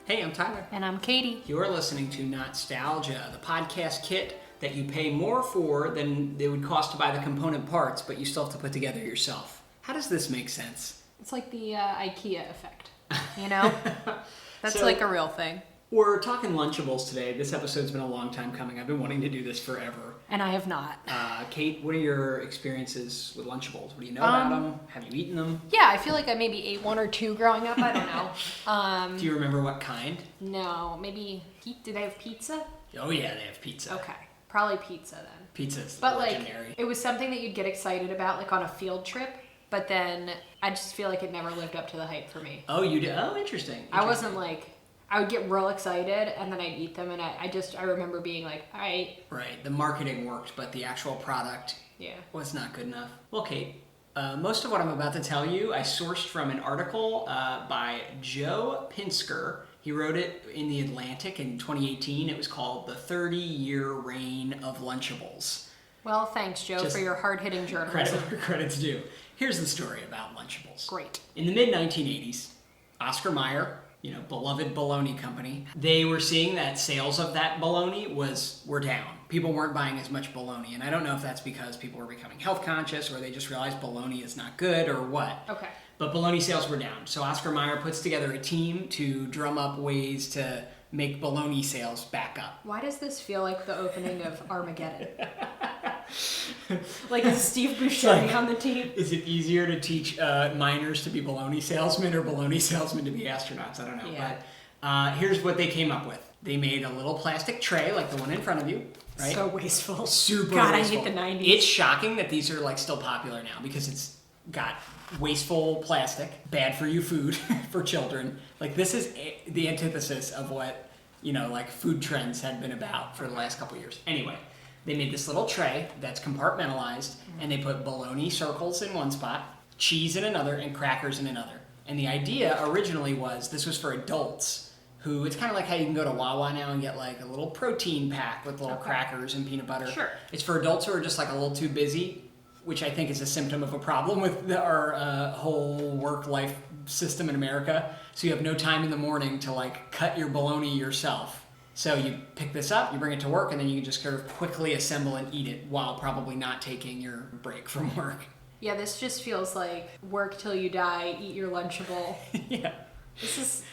Hey, I'm Tyler. And I'm Katie. You're listening to Not-Stalgia, the podcast kit that you pay more for than it would cost to buy the component parts, but you still have to put together yourself. How does this make sense? It's like the IKEA effect, you know? That's like a real thing. We're talking Lunchables today. This episode's been a long time coming. I've been wanting to do this forever. And I have not. Kate, what are your experiences with Lunchables? What do you know about them? Have you eaten them? Yeah, I feel like I maybe ate one or two growing up. I don't know. Do you remember what kind? No, maybe, did they have pizza? Oh yeah, they have pizza. Okay, probably pizza then. Pizza's But legendary. like, it was something that you'd get excited about like on a field trip, but then I just feel like it never lived up to the hype for me. Oh, you did? Oh, interesting. I wasn't like... I would get real excited, and then I'd eat them, and I remember being like, all right. Right, the marketing worked, but the actual product was not good enough. Well, Kate, most of what I'm about to tell you, I sourced from an article by Joe Pinsker. He wrote it in The Atlantic in 2018. It was called The 30-Year Reign of Lunchables. Well, thanks, Joe, for your hard-hitting journalism. Credit where credit's due. Here's the story about Lunchables. Great. In the mid-1980s, Oscar Mayer, beloved bologna company, they were seeing that sales of that bologna were down. People weren't buying as much bologna, and I don't know if that's because people were becoming health conscious or they just realized bologna is not good or what. Okay. But bologna sales were down, so Oscar Mayer puts together a team to drum up ways to make bologna sales back up. Why does this feel like the opening of Armageddon? Like, is Steve Buscemi on the team? Is it easier to teach miners to be bologna salesmen or bologna salesmen to be astronauts? I don't know. Yeah. But here's what they came up with. They made a little plastic tray like the one in front of you, right? So wasteful. Super God, wasteful. I hate the 90s. It's shocking that these are like still popular now because it's got wasteful plastic, bad for you food for children. Like, this is the antithesis of what, like food trends had been about for the last couple years. Anyway, they made this little tray that's compartmentalized, and they put bologna circles in one spot, cheese in another, and crackers in another. And the idea originally was this was for adults who, it's kind of like how you can go to Wawa now and get like a little protein pack with little crackers and peanut butter. Sure. It's for adults who are just like a little too busy, which I think is a symptom of a problem with our whole work-life system in America. So you have no time in the morning to like cut your bologna yourself. So you pick this up, you bring it to work, and then you can just sort of quickly assemble and eat it while probably not taking your break from work. Yeah, this just feels like work till you die, eat your Lunchable. Yeah. This is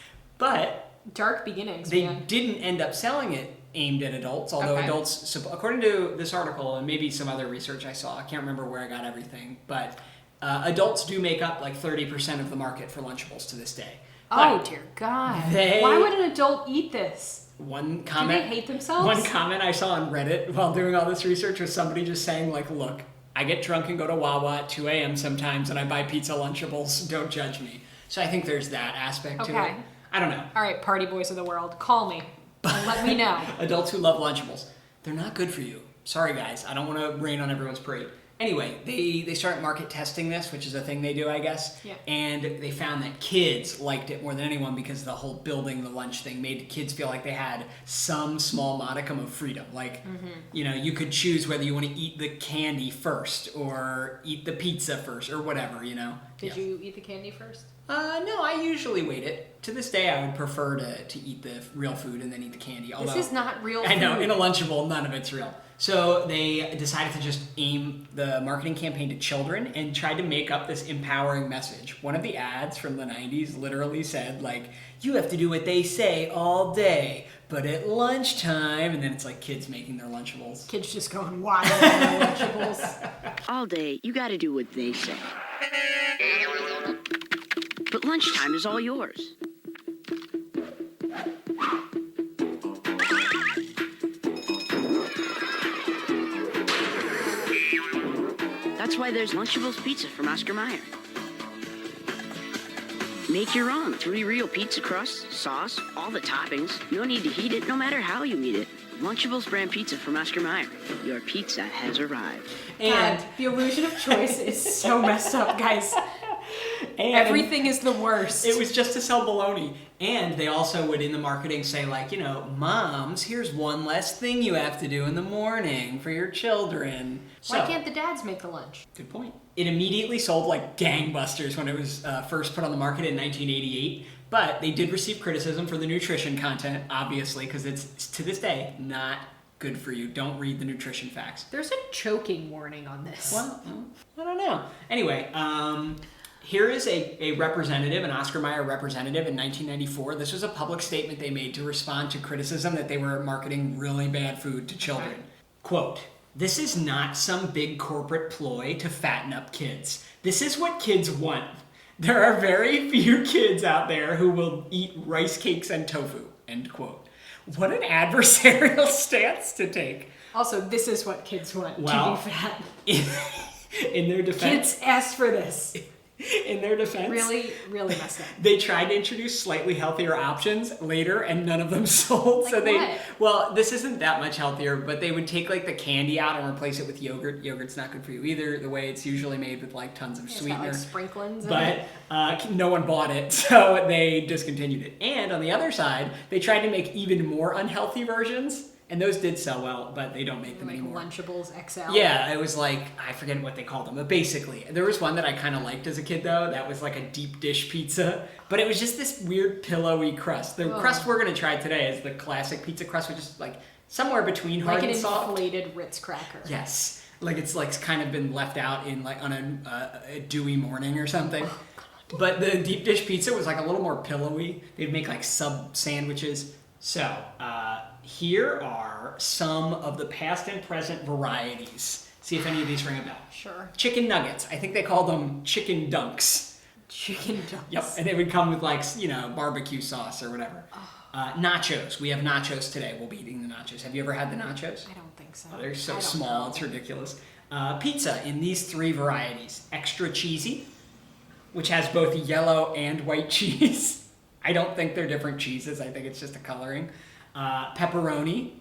dark beginnings, they man. didn't end up selling it aimed at adults, although adults, according to this article and maybe some other research I saw, I can't remember where I got everything, but adults do make up like 30% of the market for Lunchables to this day. Oh, dear God. Why would an adult eat this? One comment. Do they hate themselves? One comment I saw on Reddit while doing all this research was somebody just saying, like, look, I get drunk and go to Wawa at 2 a.m. sometimes and I buy pizza Lunchables. Don't judge me. So I think there's that aspect to it. I don't know. All right, party boys of the world, call me and let me know. Adults who love Lunchables, they're not good for you. Sorry, guys. I don't want to rain on everyone's parade. Anyway, they start market testing this, which is a thing they do, I guess. Yeah. And they found that kids liked it more than anyone because the whole building the lunch thing made kids feel like they had some small modicum of freedom. Like, you could choose whether you want to eat the candy first or eat the pizza first or whatever, Did you eat the candy first? No, I usually wait it. To this day, I would prefer to eat the real food and then eat the candy. Although, this is not real food. I know, in a Lunchable, none of it's real. So they decided to just aim the marketing campaign to children and tried to make up this empowering message. One of the ads from the 90s literally said, like, you have to do what they say all day, but at lunchtime, and then it's like kids making their Lunchables. Kids just going wild on their Lunchables. All day, you gotta do what they say. But lunchtime is all yours. That's why there's Lunchables pizza from Oscar Mayer. Make your own 3 real pizza crust, sauce, all the toppings. You don't need to heat it, no matter how you eat it. Lunchables brand pizza from Oscar Mayer. Your pizza has arrived. And God, the illusion of choice is so messed up, guys. And everything is the worst. It was just to sell bologna. And they also would, in the marketing, say, like, moms, here's one less thing you have to do in the morning for your children. Why can't the dads make the lunch? Good point. It immediately sold like gangbusters when it was first put on the market in 1988. But they did receive criticism for the nutrition content, obviously, because it's to this day not good for you. Don't read the nutrition facts. There's a choking warning on this. Well, I don't know. Anyway, here is a representative, an Oscar Mayer representative in 1994. This was a public statement they made to respond to criticism that they were marketing really bad food to children. Okay. Quote, "This is not some big corporate ploy to fatten up kids. This is what kids want. There are very few kids out there who will eat rice cakes and tofu." End quote. What an adversarial stance to take. Also, this is what kids want, Well, to be fat. In their defense. Kids asked for this. In their defense. Really, really messed up. They tried to introduce slightly healthier options later, and none of them sold. Like what? Well, this isn't that much healthier, but they would take like the candy out and replace it with yogurt. Yogurt's not good for you either. The way it's usually made with like tons of It's got sweetener. like sprinklings in But it. no one bought it, so they discontinued it. And on the other side, they tried to make even more unhealthy versions, and those did sell well, but they don't make them Like anymore. Lunchables XL. Yeah, it was like, I forget what they called them, but basically, there was one that I kind of liked as a kid though, that was like a deep dish pizza, but it was just this weird pillowy crust. The crust we're going to try today is the classic pizza crust, which is like somewhere between hard Like an and soft. inflated Ritz cracker. Yes, like it's like kind of been left out in like on a dewy morning or something. But the deep dish pizza was like a little more pillowy. They'd make like sub sandwiches. So, here are some of the past and present varieties. See if any of these ring a bell. Sure. Chicken nuggets. I think they called them chicken dunks. Chicken dunks. Yep. And they would come with like, barbecue sauce or whatever. Nachos. We have nachos today. We'll be eating the nachos. Have you ever had the nachos? I don't think so. Oh, they're so I don't small. know. It's ridiculous. Pizza in these three varieties. Extra cheesy, which has both yellow and white cheese. I don't think they're different cheeses. I think it's just a coloring. Pepperoni.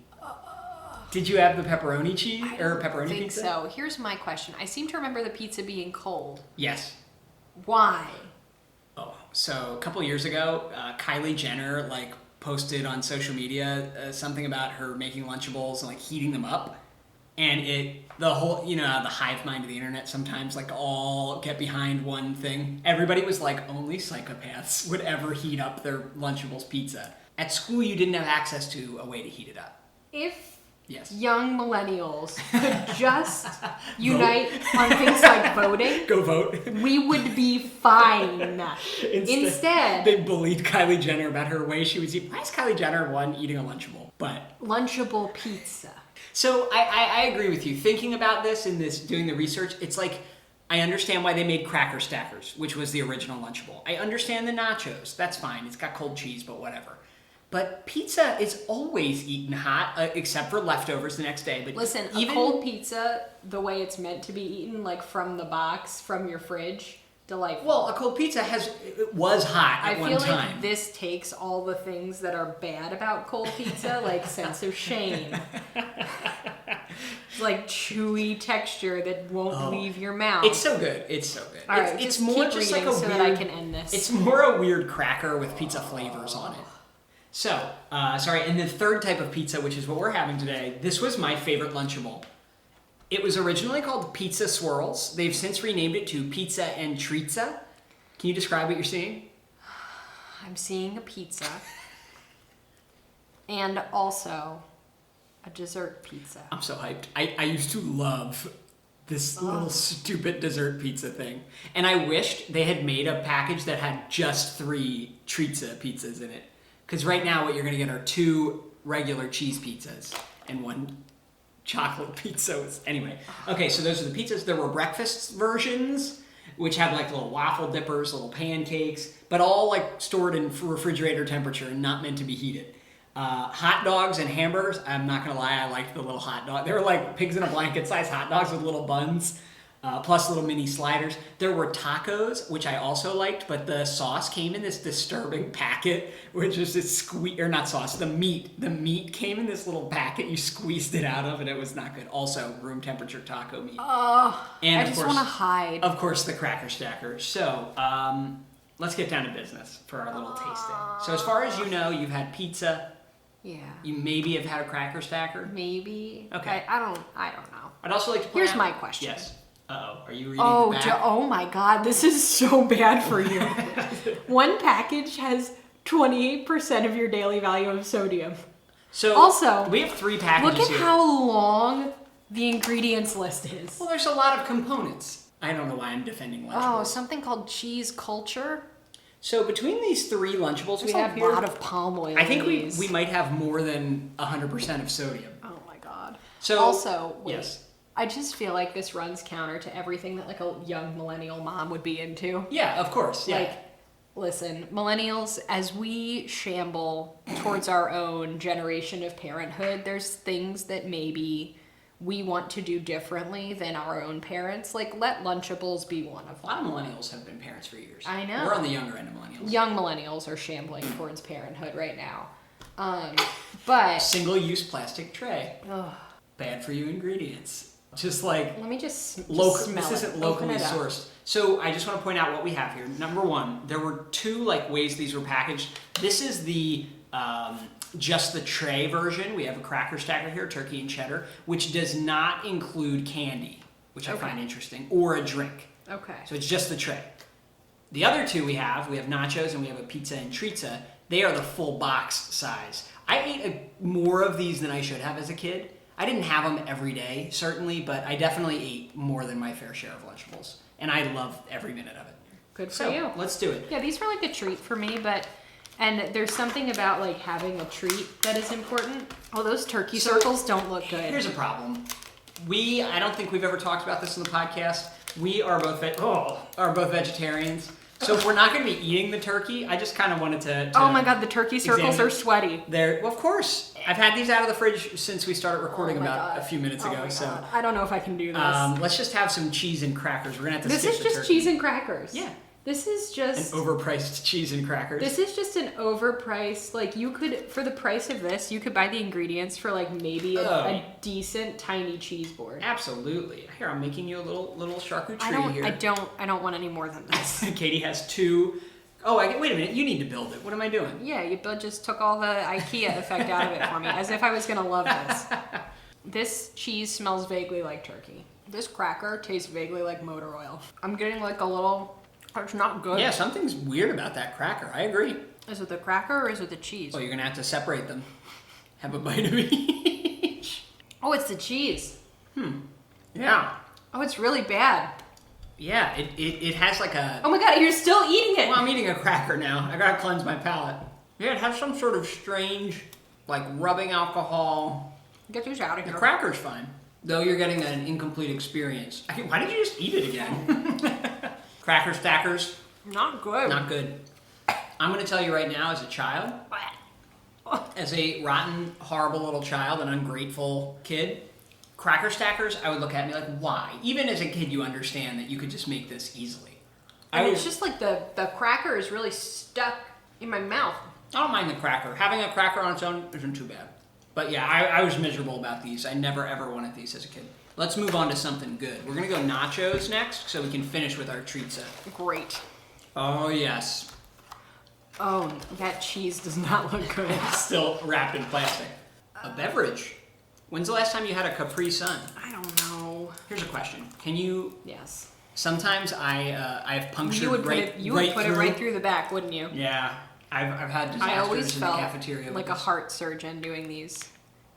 Did you have the pepperoni cheese or pepperoni I think pizza? so. Here's my question. I seem to remember the pizza being cold. Yes. Why? Oh, so a couple years ago, Kylie Jenner posted on social media something about her making Lunchables and heating them up, and the hive mind of the internet sometimes all get behind one thing. Everybody was like, only psychopaths would ever heat up their Lunchables pizza. At school, you didn't have access to a way to heat it up. If Yes. young millennials could just unite on things like voting, Go vote. we would be fine. Instead, they bullied Kylie Jenner about her way she was eating. Why is Kylie Jenner eating a Lunchable? But Lunchable pizza. so I agree with you. Thinking about this and doing the research, it's like I understand why they made Cracker Stackers, which was the original Lunchable. I understand the nachos. That's fine. It's got cold cheese, but whatever. But pizza is always eaten hot, except for leftovers the next day. But Listen, a cold pizza, the way it's meant to be eaten, from the box, from your fridge, delightful. Well, a cold pizza was hot at one time. I feel like this takes all the things that are bad about cold pizza, like sense of shame. It's like chewy texture that won't leave your mouth. It's so good. It's so good. All right, it's just more keep just reading like a so weird, that I can end this. It's more a weird cracker with pizza flavors on it. So, and the third type of pizza, which is what we're having today, this was my favorite Lunchable. It was originally called Pizza Swirls. They've since renamed it to Pizza and Treatza. Can you describe what you're seeing? I'm seeing a pizza and also a dessert pizza. I'm so hyped. I used to love this little stupid dessert pizza thing. And I wished they had made a package that had just 3 Treatza pizzas in it. Because right now what you're going to get are 2 regular cheese pizzas and 1 chocolate pizza. Anyway, okay, so those are the pizzas. There were breakfast versions, which had little waffle dippers, little pancakes, but all stored in refrigerator temperature and not meant to be heated. Hot dogs and hamburgers, I'm not going to lie, I liked the little hot dog. They were like pigs in a blanket size hot dogs with little buns. Plus little mini sliders. There were tacos, which I also liked, but the sauce came in this disturbing packet, which was this not sauce, the meat. The meat came in this little packet you squeezed it out of, and it was not good. Also, room temperature taco meat. Oh, and I just want to hide. Of course, the Cracker Stacker. So, let's get down to business for our little tasting. So as far as you know, you've had pizza. Yeah. You maybe have had a Cracker Stacker. Maybe. Okay. I don't know. I'd also like to point Here's out, my question. Yes. Are you reading the back? Oh my God, this is so bad for you. One package has 28% of your daily value of sodium. So Also, we have 3 packages Look at here. how long the ingredients list is. Well, there's a lot of components. I don't know why I'm defending Lunchables. Oh, something called cheese culture. So between these 3 Lunchables There's we have a here, lot of palm oil. I think in these. we might have more than 100% of sodium. Oh my god. So Also, wait, yes. I just feel like this runs counter to everything that like a young millennial mom would be into. Yeah, of course. Yeah. Like, listen, millennials, as we shamble towards our own generation of parenthood, there's things that maybe we want to do differently than our own parents. Like, let Lunchables be one of a lot them. of millennials have been parents for years. I know. We're on the younger end of millennials. Young millennials are shambling towards parenthood right now. But Single-use plastic tray. ugh, Bad for you ingredients. Just like let me just local. smell This it. isn't Open locally it up. sourced. So I just want to point out what we have here. Number 1, there were 2 like ways these were packaged. This is the just the tray version. We have a cracker stacker here, turkey and cheddar, which does not include candy, which I Okay. find interesting, or a drink. Okay. So it's just the tray. The other 2 we have nachos and we have a pizza and trizza. They are the full box size. I ate more of these than I should have as a kid. I didn't have them every day, certainly, but I definitely ate more than my fair share of Lunchables. And I loved every minute of it. Good for So, you. let's do it. Yeah, these were like a treat for me, and there's something about like having a treat that is important. Oh, those turkey So, circles don't look good. Here's a problem. I don't think we've ever talked about this in the podcast. We are both vegetarians. So if we're not going to be eating the turkey, I just kind of wanted to Oh my god, the turkey circles examine- are sweaty. Well, of course. I've had these out of the fridge since we started recording Oh my about God. a few minutes Oh ago. my So God. I don't know if I can do this. let's just have some cheese and crackers. We're gonna have to This skip is the just turkey. cheese and crackers. Yeah. This is And just overpriced cheese and crackers. This is just an overpriced, like you could, for the price of this, you could buy the ingredients for like maybe a decent tiny cheese board. Absolutely. Here, I'm making you a little charcuterie here. I don't want any more than this. Katie has 2. Oh, wait a minute. You need to build it. What am I doing? Yeah, you just took all the IKEA effect out of it for me, as if I was gonna love this. This cheese smells vaguely like turkey. This cracker tastes vaguely like motor oil. I'm getting like a little, it's not good. Yeah, something's weird about that cracker. I agree. Is it the cracker or is it the cheese? Well, you're gonna have to separate them. Have a bite of each. Oh, it's the cheese. Yeah. Oh, it's really bad. Yeah, it has like a... Oh my god, you're still eating it! Well, I'm eating a cracker now. I gotta cleanse my palate. Yeah, it has some sort of strange, like, rubbing alcohol. Get this out of The here. cracker's fine, though you're getting an incomplete experience. Why did you just eat it again? Cracker stackers, Not good. not good. I'm gonna tell you right now, as a child, as a rotten, horrible little child, an ungrateful kid, cracker stackers, I would look at me like, why? Even as a kid, you understand that you could just make this easily. And it's just like the cracker is really stuck in my mouth. I don't mind the cracker. Having a cracker on its own isn't too bad. But yeah, I was miserable about these. I never ever wanted these as a kid. Let's move on to something good. We're gonna go nachos next, so we can finish with our treat set. Great. Oh yes, Oh, that cheese does not look good. still wrapped in plastic. A beverage. When's the last time you had a Capri Sun? I don't know. Here's a question. Can you? Yes. Sometimes I have punctured You would put right. it. You would put it right through the back, wouldn't you? Yeah, I've had disasters I always in felt the cafeteria. with like a this. heart surgeon doing these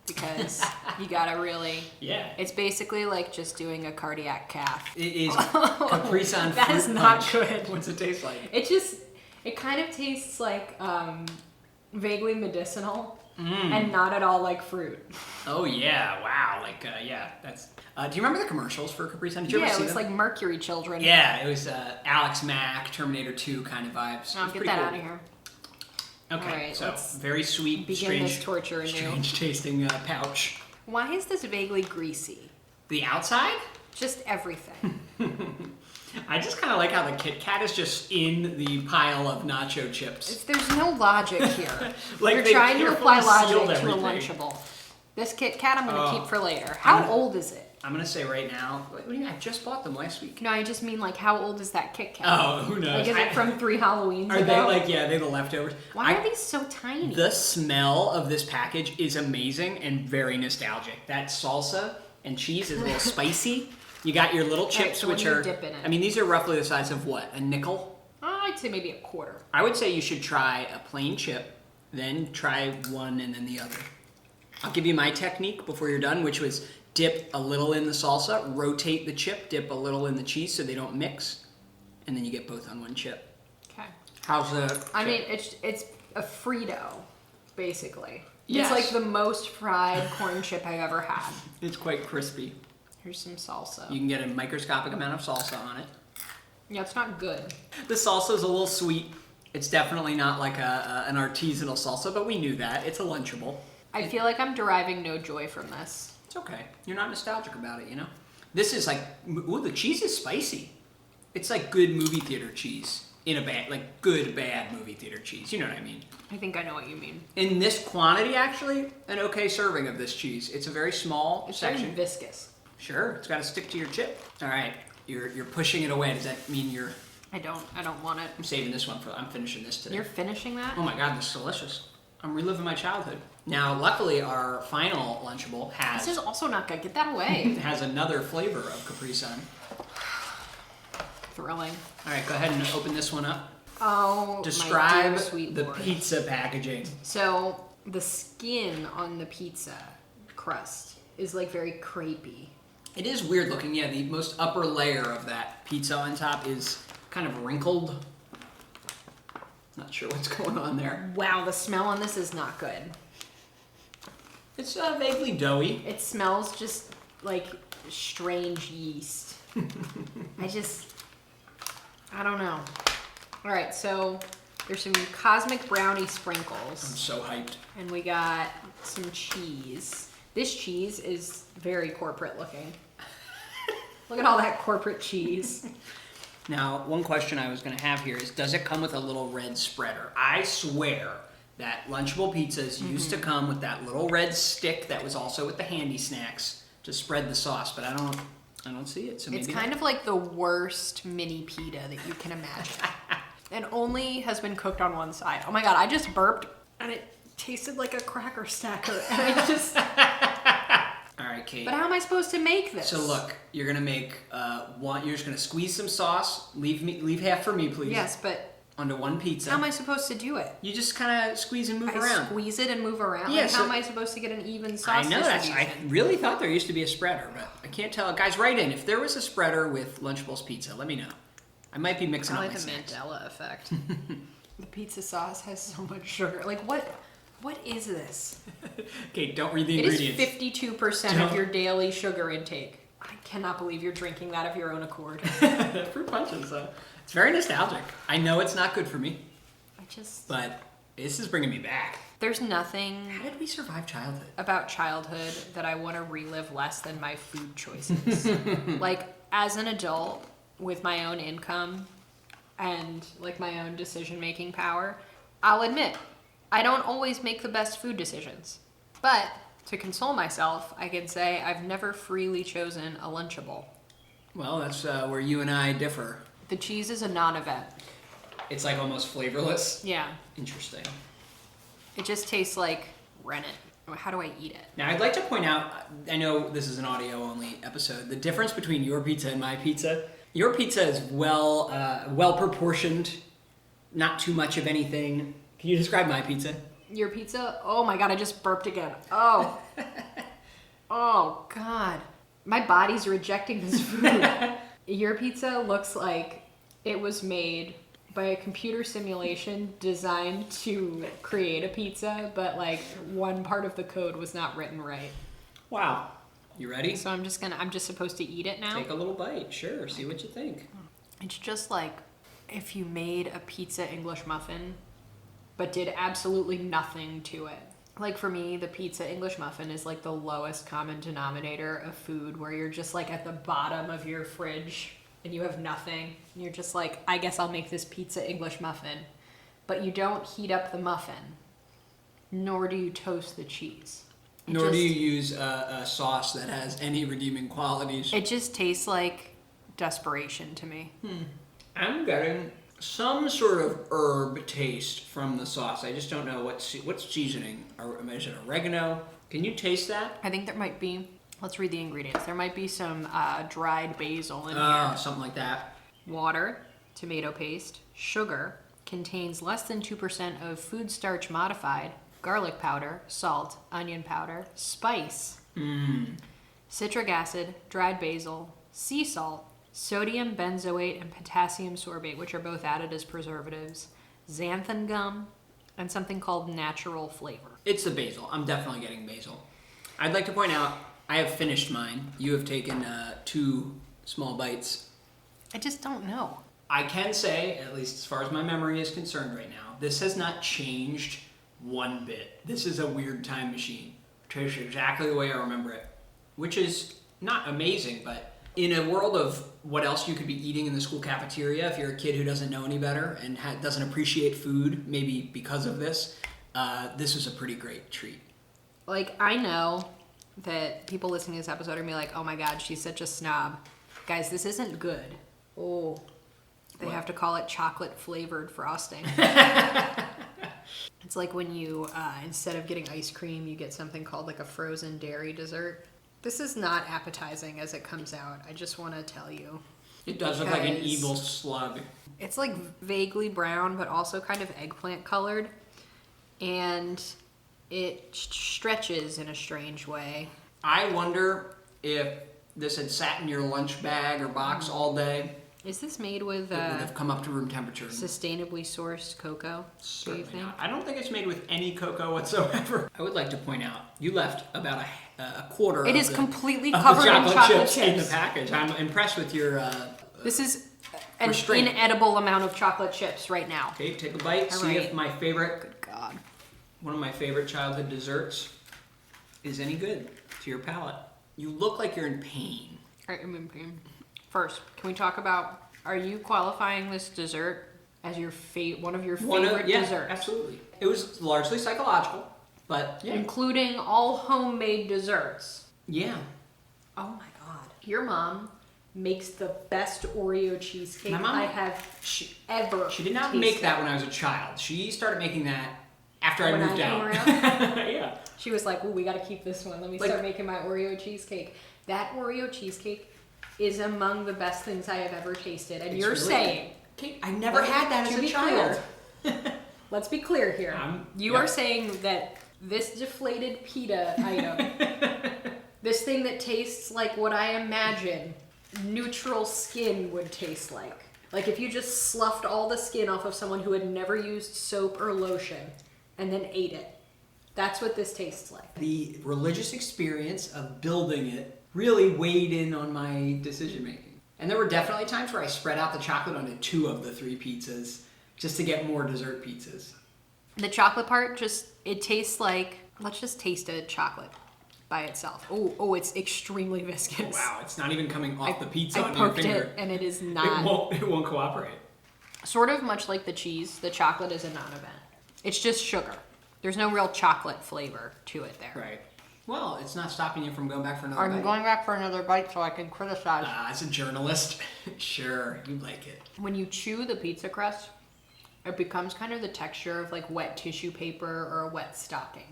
because you gotta really. Yeah. It's basically like just doing a cardiac cath. It is Capri Sun. That fruit is not punch. good. What's it taste like? It kind of tastes like vaguely medicinal and not at all like fruit. Oh yeah! Wow! Like yeah, that's. Do you remember the commercials for Capri Sun? Did you ever Yeah, it see was them? like Mercury Children. Yeah, it was Alex Mack, Terminator 2 kind of vibes. It I'll was get pretty that cool. out of here. Okay, Alright, so let's very sweet, begin strange, this torture anew. strange tasting pouch. Why is this vaguely greasy? The outside? Just everything. I just kind of like how the Kit Kat is just in the pile of nacho chips. There's no logic here. Like You're they trying to apply carefully sealed logic to a everything. Lunchable. This Kit Kat I'm going to Oh. keep for later. How I'm- old is it? I'm gonna say right now. What do you mean? I just bought them last week. No, I just mean like how old is that Kit Kat? Oh, who knows? Like is it from 3 Halloweens Are ago? they like? Yeah, they're the leftovers. Why are these so tiny? The smell of this package is amazing and very nostalgic. That salsa and cheese is a little spicy. You got your little chips, so what which do you are. dip in it? I mean, these are roughly the size of what? A nickel? I'd say maybe a quarter. I would say you should try a plain chip, then try one and then the other. I'll give you my technique before you're done, which was dip a little in the salsa, rotate the chip, dip a little in the cheese so they don't mix, and then you get both on one chip. Okay. How's the chip? I mean, it's a Frito, basically. Yes. It's like the most fried corn chip I've ever had. It's quite crispy. Here's some salsa. You can get a microscopic amount of salsa on it. Yeah, it's not good. The salsa is a little sweet. It's definitely not like an artisanal salsa, but we knew that. It's a Lunchable. I feel like I'm deriving no joy from this. It's okay. You're not nostalgic about it, you know? This is like, ooh, the cheese is spicy. It's like good movie theater cheese. In a bad, like good, bad movie theater cheese. You know what I mean? I think I know what you mean. In this quantity, actually, an okay serving of this cheese. It's a very small It's section. very viscous. Sure, it's got to stick to your chip. All right, you're pushing it away. Does that mean you're... I don't want it. I'm saving this one for... I'm finishing this today. You're finishing that? Oh my God, this is delicious. I'm reliving my childhood. Now, luckily, our final Lunchable This is also not good. Get that away. has another flavor of Capri Sun. Thrilling. All right, go ahead and open this one up. Oh, Describe my dear sweet the Lord. pizza packaging. So the skin on the pizza crust is like very crepey. It is weird looking. Yeah, the most upper layer of that pizza on top is kind of wrinkled. Not sure what's going on there. Wow, the smell on this is not good. It's vaguely doughy. It smells just like strange yeast. I don't know. All right, so there's some cosmic brownie I'm sprinkles, so hyped. and we got some cheese. This cheese is very corporate looking. Look at all that corporate cheese. Now, one question I was going to have here is, does it come with a little red spreader? I swear that Lunchable pizzas used to come with that little red stick that was also with the handy snacks to spread the sauce, but I don't see it. So maybe It's kind of like the worst mini pita that you can imagine. And only has been cooked on one side. Oh my God, I just burped and it tasted like a cracker stacker. And I just... All right, Kate. But how am I supposed to make this? So look, you're gonna make one. You're just gonna squeeze some sauce. Leave half for me, please. Yes, but Onto one pizza. how am I supposed to do it? You just kind of squeeze and move I around. squeeze it and move around? Yeah, Like, how so- am I supposed to get an even I sauce know that's. distribution? I really thought there used to be a spreader, but I can't tell. Guys, write in if there was a spreader with Lunchables pizza. Let me know. I might be mixing Probably up my the snacks. Mandela effect. The pizza sauce has so much sugar. Like, what is this? Kate, don't read the It is ingredients. 52% Don't. of your daily sugar intake. I cannot believe you're drinking that of your own accord. Fruit punches. It's very nostalgic. I know it's not good for me, but this is bringing me back. There's nothing How did we survive childhood? about childhood that I want to relive less than my food choices. Like, as an adult with my own income and like my own decision-making power, I'll admit I don't always make the best food decisions. But to console myself, I can say I've never freely chosen a Lunchable. Well, that's where you and I differ. The cheese is a non-event. It's like almost flavorless. Yeah. Interesting. It just tastes like rennet. How do I eat it? Now, I'd like to point out, I know this is an audio-only episode, the difference between your pizza and my pizza. Your pizza is well proportioned, not too much of anything. Can you describe my pizza? Your pizza? Oh my God, I just burped again. Oh. Oh God. My body's rejecting this food. Your pizza looks like it was made by a computer simulation designed to create a pizza, but like one part of the code was not written right. Wow. You ready? So I'm just supposed to eat it now? Take a little bite. Sure. See what you think. It's just like if you made a pizza English muffin, but did absolutely nothing to it. Like for me, the pizza English muffin is like the lowest common denominator of food where you're just like at the bottom of your fridge and you have nothing. And you're just like, I guess I'll make this pizza English muffin. But you don't heat up the muffin, nor do you toast the cheese. Nor do you use a sauce that has any redeeming qualities. It just tastes like desperation to me. I'm getting some sort of herb taste from the sauce. I just don't know what's seasoning. Is it oregano? Can you taste that? I think there might be, let's read the ingredients. There might be some dried basil in Oh, here. something like that. Water, tomato paste, sugar, contains less than 2% of food starch modified, garlic powder, salt, onion powder, spice, citric acid, dried basil, sea salt, sodium benzoate, and potassium sorbate, which are both added as preservatives, xanthan gum, and something called natural flavor. It's the basil. I'm definitely getting basil. I'd like to point out, I have finished mine. You have taken 2 small bites. I just don't know. I can say, at least as far as my memory is concerned right now, this has not changed one bit. This is a weird time machine. It tastes exactly the way I remember it, which is not amazing, but in a world of what else you could be eating in the school cafeteria, if you're a kid who doesn't know any better and doesn't appreciate food, maybe because of this, this was a pretty great treat. Like, I know that people listening to this episode are going to be like, oh my god, she's such a snob. Guys, this isn't good. Oh, they What? have to call it chocolate flavored frosting. It's like when you, instead of getting ice cream, you get something called like a frozen dairy dessert. This is not appetizing as it comes out. I just want to tell you. It does look like an Because- evil slug. It's like vaguely brown, but also kind of eggplant colored. And it stretches in a strange way. I wonder if this had sat in your lunch bag or box all day, Is this made with it would have come up to room temperature. sustainably sourced cocoa? Do you Certainly think? not. I don't think it's made with any cocoa whatsoever. I would like to point out, you left about a quarter It of is the, completely of covered the in chocolate chips. in the package. I'm impressed with your... This is an restraint. inedible amount of chocolate chips right now. Okay, take a bite, All see right. if my favorite, Good God. one of my favorite childhood desserts is any good to your palate. You look like you're in pain. All right, I'm in pain. First, can we talk about, are you qualifying this dessert as your one of your favorite yeah, desserts? absolutely. It was largely psychological, but yeah. Including all homemade desserts. Yeah. Oh my god. Your mom makes the best Oreo cheesecake My mom- I have ever She did not tasted. make that when I was a child. She started making that after I When I moved came out. around? Yeah. She was like, "Ooh, we got to keep this one. Let me Like- start making my Oreo cheesecake." That Oreo cheesecake is among the best things I have ever tasted. And It's you're really saying, Okay, I never had that to as a be child. clear, let's be clear here. You yeah. are saying that this deflated pita item, this thing that tastes like what I imagine neutral skin would taste like if you just sloughed all the skin off of someone who had never used soap or lotion and then ate it. That's what this tastes like. The religious experience of building it really weighed in on my decision making. And there were definitely times where I spread out the chocolate onto 2 of the 3 pizzas just to get more dessert pizzas. The chocolate part it tastes like, let's just taste a chocolate by itself. Oh, it's extremely viscous. Wow, it's not even coming off the pizza I on your poked finger. it and it is not. It won't cooperate. Sort of much like the cheese, the chocolate is a non-event. It's just sugar. There's no real chocolate flavor to it there. Right. Well, it's not stopping you from going back for another I'm bite. going back for another bite so I can criticize. As a journalist, sure, you like it. When you chew the pizza crust, it becomes kind of the texture of like wet tissue paper or a wet stocking.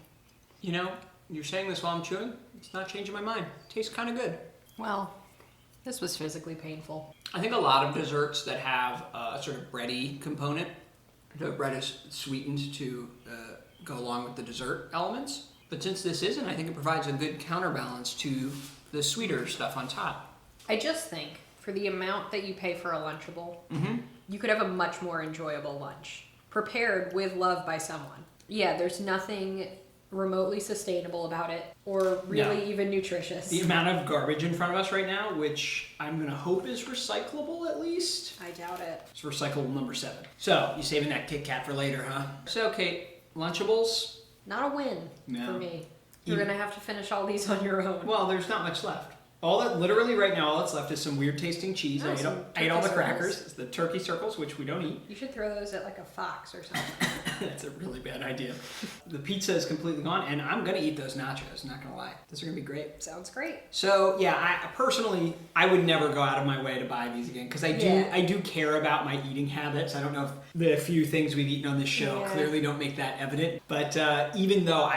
You know, you're saying this while I'm chewing. It's not changing my mind. Tastes kind of good. Well, this was physically painful. I think a lot of desserts that have a sort of bready component, the bread is sweetened to go along with the dessert elements. But since this isn't, I think it provides a good counterbalance to the sweeter stuff on top. I just think for the amount that you pay for a Lunchable, you could have a much more enjoyable lunch. Prepared with love by someone. Yeah, there's nothing remotely sustainable about it or really No. even nutritious. The amount of garbage in front of us right now, which I'm going to hope is recyclable at least. I doubt it. It's recyclable number 7. So, you saving that Kit Kat for later, huh? So, Kate, Lunchables? Not a win No. for me. You're Even- gonna have to finish all these on your own. Well, there's not much left. All that, literally right now, all that's left is some weird tasting cheese. Oh, I some ate all the turkey crackers. circles. It's the turkey circles, which we don't eat. You should throw those at like a fox or something. That's a really bad idea. The pizza is completely gone, and I'm gonna eat those nachos, not gonna lie. Those are gonna be great. Sounds great. So yeah, I personally, I would never go out of my way to buy these again because Yeah. I do care about my eating habits. I don't know if the few things we've eaten on this show Yeah. clearly don't make that evident. But even though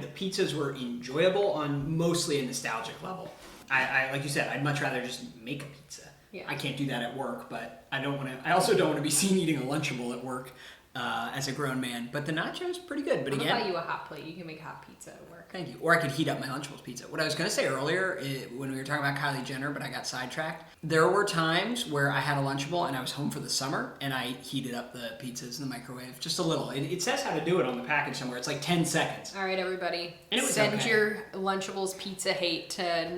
the pizzas were enjoyable on mostly a nostalgic level, I like you said, I'd much rather just make a pizza. Yeah. I can't do that at work, but I also don't want to be seen eating a Lunchable at work as a grown man. But the nacho's pretty good. But I'm again, gonna buy you a hot plate. You can make hot pizza at work. thank you. Or I could heat up my Lunchables pizza. What I was going to say earlier, when we were talking about Kylie Jenner, but I got sidetracked, there were times where I had a Lunchable and I was home for the summer and I heated up the pizzas in the microwave just a little. It says how to do it on the package somewhere. It's like 10 seconds. All right, everybody. And it was Send okay. your Lunchables pizza hate to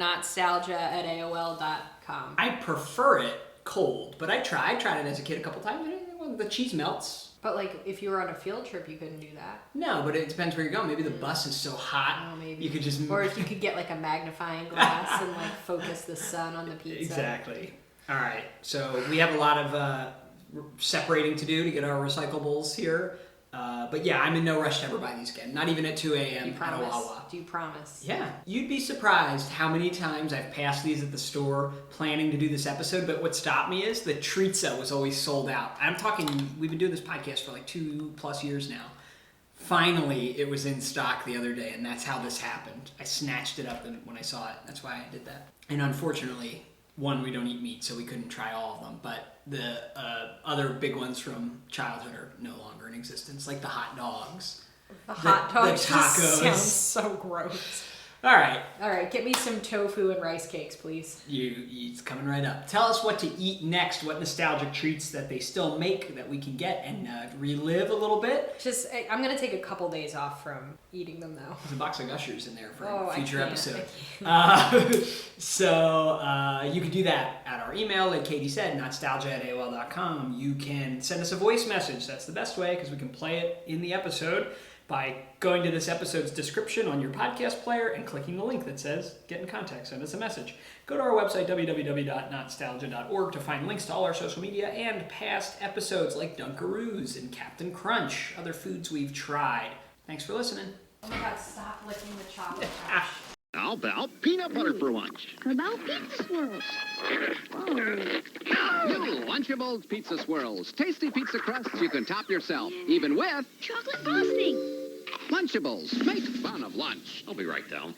Not-Stalgia@AOL.com. I prefer it cold, but I tried it as a kid a couple times. The cheese melts. But like, if you were on a field trip, you couldn't do that. No, but it depends where you're going. Maybe the bus is so hot, Oh, maybe. you could just... Or if you could get like a magnifying glass and like focus the sun on the pizza. Exactly. All right, so we have a lot of separating to do to get our recyclables here. But yeah, I'm in no rush to ever buy these again. Not even at 2 Do a.m. you at a promise? Wawa. Do you promise? Yeah. You'd be surprised how many times I've passed these at the store planning to do this episode, but what stopped me is the Treatza was always sold out. I'm talking, we've been doing this podcast for like 2+ years now. Finally, it was in stock the other day, and that's how this happened. I snatched it up when I saw it. That's why I did that. And unfortunately, one, we don't eat meat, so we couldn't try all of them, but the other big ones from childhood are no longer in existence, like the hot dogs. The hot dogs the just tacos. sounds so gross. All right, All right, get me some tofu and rice cakes, please. it's coming right up. Tell us what to eat next, what nostalgic treats that they still make that we can get and relive a little bit. I'm gonna take a couple days off from eating them though. There's a box of Gushers in there for Oh, a future I can't. episode. I can't. So you can do that at our email, like Katie said, notstalgia@aol.com. You can send us a voice message. That's the best way because we can play it in the episode by going to this episode's description on your podcast player and clicking the link that says get in contact, send us a message. Go to our website, www.notstalgia.org, to find links to all our social media and past episodes like Dunkaroos and Captain Crunch, other foods we've tried. Thanks for listening. Oh my god, stop licking the chocolate Ah. pouch. How about peanut butter for lunch? How about pizza swirls? New Lunchables pizza swirls. Tasty pizza crusts you can top yourself, even with Chocolate frosting. Lunchables. Make fun of lunch. I'll be right down.